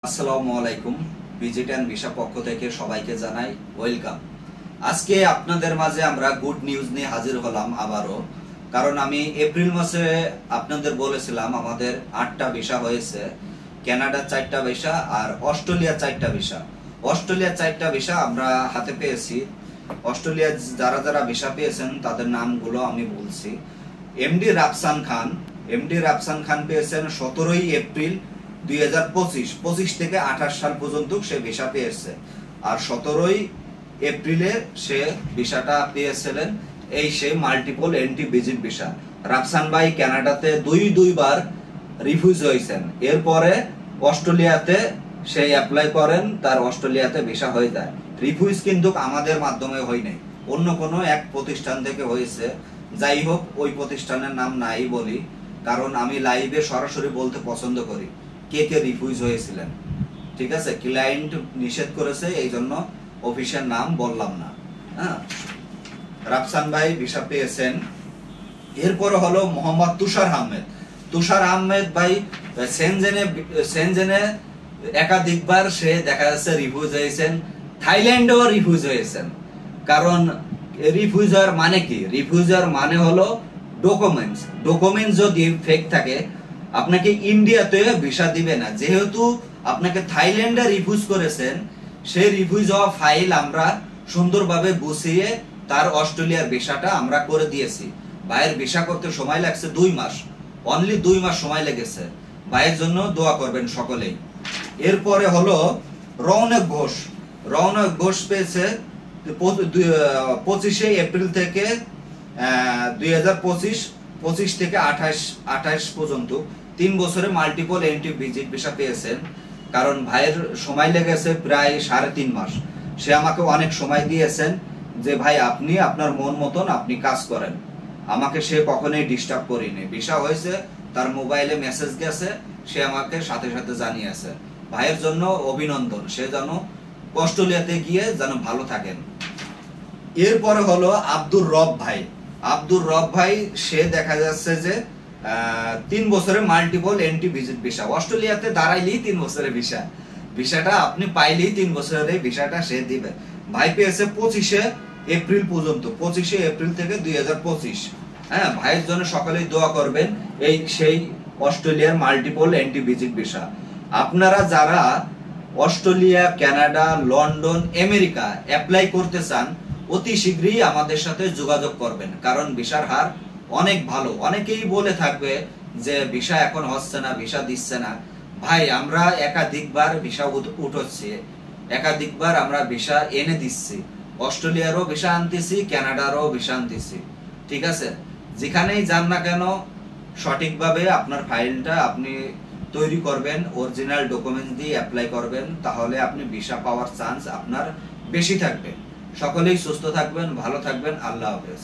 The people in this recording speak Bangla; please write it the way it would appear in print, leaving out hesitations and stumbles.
আসসালামু আলাইকুম। ভিজিট এন্ড ভিসা পক্ষ থেকে সবাইকে জানাই ওয়েলকাম। আজকে আপনাদের মাঝে আমরা গুড নিউজ নিয়ে হাজির হলাম আবারও, কারণ আমি এপ্রিল মাসে আপনাদের বলেছিলাম আমাদের 8টা ভিসা হয়েছে, কানাডার 4টা ভিসা আর অস্ট্রেলিয়া 4টা ভিসা। অস্ট্রেলিয়া 4টা ভিসা আমরা হাতে পেয়েছি। অস্ট্রেলিয়া যারা যারা ভিসা পেয়েছেন তাদের নামগুলো আমি বলছি। এমডি রাফসান খান পেয়েছেন 17ই এপ্রিল 2025 থেকে 28 সাল পর্যন্ত সে ভিসা পেয়েছে। আর 17ই এপ্রিলে সে ভিসাটা পেয়েছিলেন। এই সে multiple entry visit visa. Rafsan ভাই কানাডাতে দুইবার রিফিউজ হয়েছেন, এরপরে অস্ট্রেলিয়াতে সে অ্যাপ্লাই করেন, তার অস্ট্রেলিয়াতে ভিসা হয়ে যায়। রিফিউজ কিন্তু আমাদের মাধ্যমে হয় নাই, অন্য কোনো এক প্রতিষ্ঠান থেকে হয়েছে। যাই হোক, ওই প্রতিষ্ঠানের নাম নাই বলি, কারণ আমি লাইভে সরাসরি বলতে পছন্দ করি কে কে রিফিউজ হয়েছিলেন। ঠিক আছে, ক্লায়েন্ট নিষেধ করেছে, এই জন্য অফিসের নাম বললাম না। হ্যাঁ, রাফসান ভাই ভিসা পেয়েছেন। এরপরে হলো মোহাম্মদ তুষার আহমেদ ভাই সেনজেনে একাধিকবার সে দেখা যাচ্ছে রিফিউজ হয়েছেন। থাইল্যান্ডেও রিফিউজ হয়েছেন। কারণ রিফিউজ হওয়ার মানে কি? রিফিউজ হওয়ার মানে হলো ডকুমেন্টস যদি ফেক থাকে আপনাকে ইন্ডিয়াতে ভিসা দিবে না। যেহেতু আপনাকে থাইল্যান্ডে রিফিউজ করেছেন, সেই রিফিউজ হওয়া ফাইল আমরা সুন্দরভাবে গুছিয়ে তার অস্ট্রেলিয়ার ভিসাটা আমরা করে দিয়েছি। ভাইয়ের ভিসা করতে সময় লাগছে 2 মাস, অনলি 2 মাস সময় লেগেছে। ভাইয়ের জন্য দোয়া করবেন সকলেই। এরপরে হলো রৌনক ঘোষ পেয়েছে 25শে এপ্রিল থেকে 2025 থেকে 28 পর্যন্ত 3 বছরে মাল্টিপল এন্ট্রি ভিজিট ভিসা পেয়েছেন। কারণ ভাইয়ের সময় লেগেছে প্রায় 3.5 মাস। সে আমাকে অনেক সময় দিয়েছেন যে ভাই আপনি আপনার মন মতন আপনি কাজ করেন। আমাকে সে কখনোই ডিস্টার্ব করেনি। ভিসা হয়েছে, তার মোবাইলে মেসেজ গেছে, সে আমাকে সাথে সাথে জানিয়েছে। ভাইয়ের জন্য অভিনন্দন, সে যেন অস্ট্রেলিয়াতে গিয়ে যেন ভালো থাকেন। এরপরে হলো আব্দুর রব ভাই সে দেখা যাচ্ছে যে 3 বছরে মাল্টিপল এন্ট্রি ভিজিট ভিসা। অস্ট্রেলিয়াতে দাঁড়াইলেই 3 বছরের ভিসাটা আপনি পাইলেই 3 বছরের ভিসাটা সে দিবে। ভাই পেয়েছে 25শে এপ্রিল পর্যন্ত, 25শে এপ্রিল থেকে 2025। হ্যাঁ, ভাইয়ের জন্য সকলেই দোয়া করবেন। এই সেই অস্ট্রেলিয়ার মাল্টিপল এন্ট্রি ভিজিট ভিসা। আপনারা যারা Australia, Canada, London, America apply করতে চান, অতি শীঘ্রই আমাদের সাথে যোগাযোগ করবেন, কারণ ভিসার হার অনেক ভালো। অনেকেই বলে থাকবে যে ভিসা এখন হচ্ছে না, ভিসা দিচ্ছে না। ভাই, আমরা একাধিকবার ভিসা উঠোচ্ছি, একাধিকবার আমরা ভিসা এনে দিচ্ছি। অস্ট্রেলিয়ারও ভিসা আনতেছি, কানাডারও ভিসা আনতেছি। ঠিক আছে, যেখানেই যান না কেন সঠিকভাবে আপনার ফাইলটা আপনি তৈরি করবেন, অরিজিনাল ডকুমেন্টস দিয়ে অ্যাপ্লাই করবেন, তাহলে আপনি ভিসা পাওয়ার চান্স আপনার বেশি থাকবে। সকলেই সুস্থ থাকবেন, ভালো থাকবেন। আল্লাহ হাফেজ।